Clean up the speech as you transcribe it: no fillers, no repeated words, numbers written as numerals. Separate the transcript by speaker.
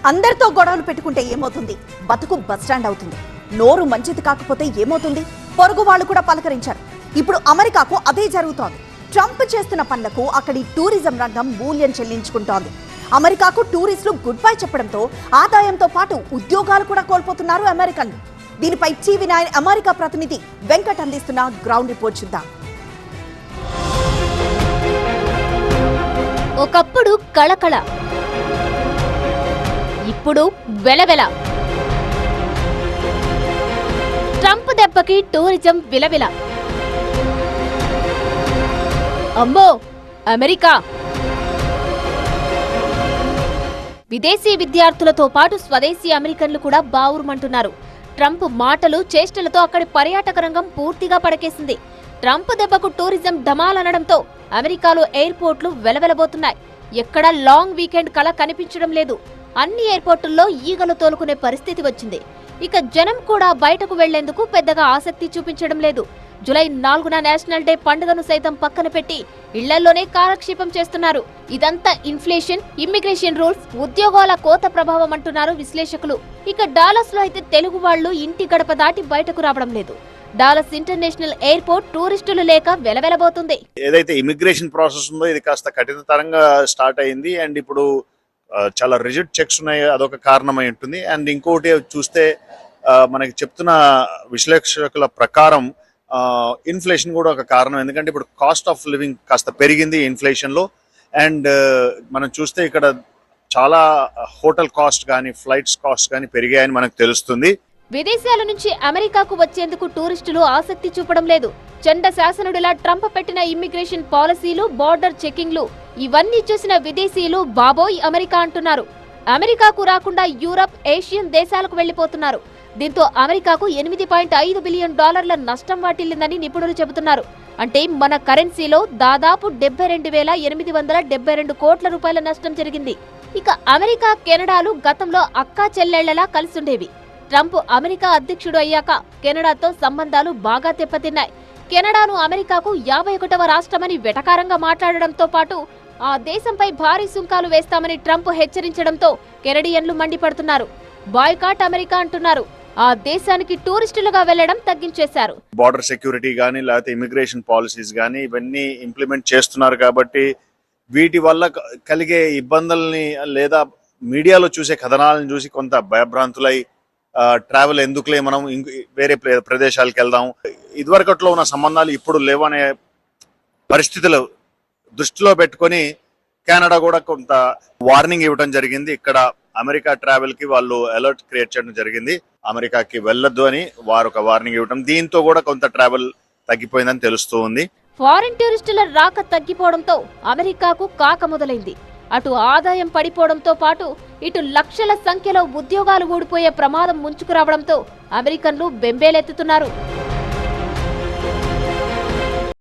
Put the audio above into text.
Speaker 1: అందరితో గొడవలు పెట్టుకుంటే ఏమవుతుంది? బతుకు బస్టాండ్ అవుతుంది. నోరు మంచిది కాకపోతే ఏమవుతుంది? పొరుగు వాళ్ళు కూడా పలకరించారు. ఇప్పుడు అమెరికాకు అదే జరుగుతోంది. ట్రంప్ చేస్తున్న పనులకు అక్కడి టూరిజం రంగం మూల్యం చెల్లించుకుంటోంది. అమెరికాకు టూరిస్టులు గుడ్ బై చెప్పడంతో ఆదాయంతో పాటు ఉద్యోగాలు కూడా కోల్పోతున్నారు అమెరికన్లు. దీనిపై TV9 అమెరికా ప్రతినిధి వెంకట్ అందిస్తున్న గ్రౌండ్ రిపోర్ట్ చూద్దాం.
Speaker 2: ఒకప్పుడు కళకళ, ఇప్పుడు వెలవెల. ట్రంప్ దెబ్బకి టూరిజం విలవిల. అమ్మో అమెరికా! విదేశీ విద్యార్థులతో పాటు స్వదేశీ అమెరికన్లు కూడా బావురుమంటున్నారు. ట్రంప్ మాటలు చేష్టలతో అక్కడి పర్యాటక రంగం పూర్తిగా పడకేసింది. ట్రంప్ దెబ్బకు టూరిజం ఢమాలనడంతో అమెరికాలో ఎయిర్పోర్ట్లు వెలవెలబోతున్నాయి. ఎక్కడా లాంగ్ వీకెండ్ కళ కనిపించడం లేదు. అన్ని ఎయిర్పోర్టుల్లో ఈగలు తోలుకునే పరిస్థితి వచ్చింది. ఇక జనం కూడా బయటకు వెళ్లేందుకు పెద్దగా ఆసక్తి చూపించడం లేదు. జూలై 4న నేషనల్ డే పండుగను సైతం పక్కన పెట్టి ఇళ్లలోనే కాలక్షేపం చేస్తున్నారు. ఇదంతా ఇన్ఫ్లేషన్, ఇమ్మిగ్రేషన్ రూల్స్, ఉద్యోగాల కోత ప్రభావం అంటున్నారు విశ్లేషకులు. ఇక డాలస్ లో అయితే తెలుగు వాళ్లు ఇంటి గడప దాటి బయటకు రావడం లేదు. డాలస్ ఇంటర్నేషనల్ ఎయిర్పోర్ట్ టూరిస్టులు లేక వెలవెలబోతుంది.
Speaker 3: ఏదైతే ఇమిగ్రేషన్ ప్రాసెస్ ఉందో ఇది కాస్త కఠినతరంగా స్టార్ట్ అయింది. అండ్ ఇప్పుడు చాలా రిజిడ్ చెక్స్ ఉన్నాయి, అదొక కారణమై ఉంటుంది. అండ్ ఇంకోటి చూస్తే మనకి చెప్తున్న విశ్లేషకుల ప్రకారం ఇన్ఫ్లేషన్ కూడా ఒక కారణం. ఎందుకంటే ఇప్పుడు కాస్ట్ ఆఫ్ లివింగ్ కాస్త పెరిగింది ఇన్ఫ్లేషన్ లో. అండ్ మనం చూస్తే ఇక్కడ చాలా హోటల్ కాస్ట్ కానీ ఫ్లైట్స్ కాస్ట్ కానీ పెరిగాయని మనకు తెలుస్తుంది.
Speaker 2: విదేశాల నుంచి అమెరికాకు వచ్చేందుకు టూరిస్టులు ఆసక్తి చూపడం లేదు. చండ శాసనుడిలా ట్రంప్ పెట్టిన ఇమ్మిగ్రేషన్ పాలసీలు, బార్డర్ చెకింగ్లు ఇవన్నీ చూసిన విదేశీయులు బాబోయ్ అమెరికా అంటున్నారు. అమెరికాకు రాకుండా యూరప్, ఏషియన్ దేశాలకు వెళ్లిపోతున్నారు. దీంతో అమెరికాకు $8.5 బిలియన్ నష్టం వాటిల్లిందని నిపుణులు చెబుతున్నారు. అంటే మన కరెన్సీలో దాదాపు 72,872 కోట్ల రూపాయల నష్టం జరిగింది. ఇక అమెరికా, కెనడాలు గతంలో అక్కా చెల్లెళ్లలా కలిసుండేవి. ట్రంప్ అమెరికా అధ్యక్షుడు అయ్యాక కెనడాతో సంబంధాలు బాగా దెబ్బతిన్నాయి. కెనడాను అమెరికాకు 51వ రాష్ట్రమని వెటకారంగా మాట్లాడడంతో పాటు ఆ దేశంపై భారీ సుంకాలు వేస్తామని ట్రంప్ హెచ్చరించడంతో కెనడియన్లు మండిపడుతున్నారు. బాయ్కాట్ అమెరికా అంటున్నారు. ఆ దేశానికి టూరిస్టులుగా వెళ్లడం తగ్గించేశారు.
Speaker 3: బార్డర్ సెక్యూరిటీ కానీ లేకపోతే ఇమిగ్రేషన్ పాలసీస్ కానీ ఇవన్నీ ఇంప్లిమెంట్ చేస్తున్నారు. కాబట్టి వీటి వల్ల కలిగే ఇబ్బందుల్ని లేదా మీడియాలో చూసే కథనాలను చూసి కొంత భయభ్రాంతులై ట్రావెల్ ఎందుకులే, మనం వేరే ప్రదేశాలకు వెళ్దాం, ఇదివరకట్లో ఉన్న సంబంధాలు ఇప్పుడు లేవనే పరిస్థితులు దృష్టిలో పెట్టుకొని కెనడా కూడా కొంత వార్నింగ్ ఇవ్వడం జరిగింది. ఇక్కడ అమెరికా ట్రావెల్ కి వాళ్ళు అలర్ట్ క్రియేట్ చేయడం జరిగింది. అమెరికాకి వెళ్ళొద్దు అని వారు ఒక వార్నింగ్ ఇవ్వడం, దీంతో కూడా కొంత ట్రావెల్ తగ్గిపోయిందని తెలుస్తూ ఉంది.
Speaker 2: ఫారిన్ టూరిస్టుల రాక తగ్గిపోవడంతో అమెరికాకు కాక మొదలైంది. అటు ఆదాయం పడిపోవడంతో పాటు ఇటు లక్షల సంఖ్యలో ఉద్యోగాలు ఊడిపోయే ప్రమాదం ముంచుకు రావడంతో అమెరికన్లు బెంబేలెత్తుతున్నారు.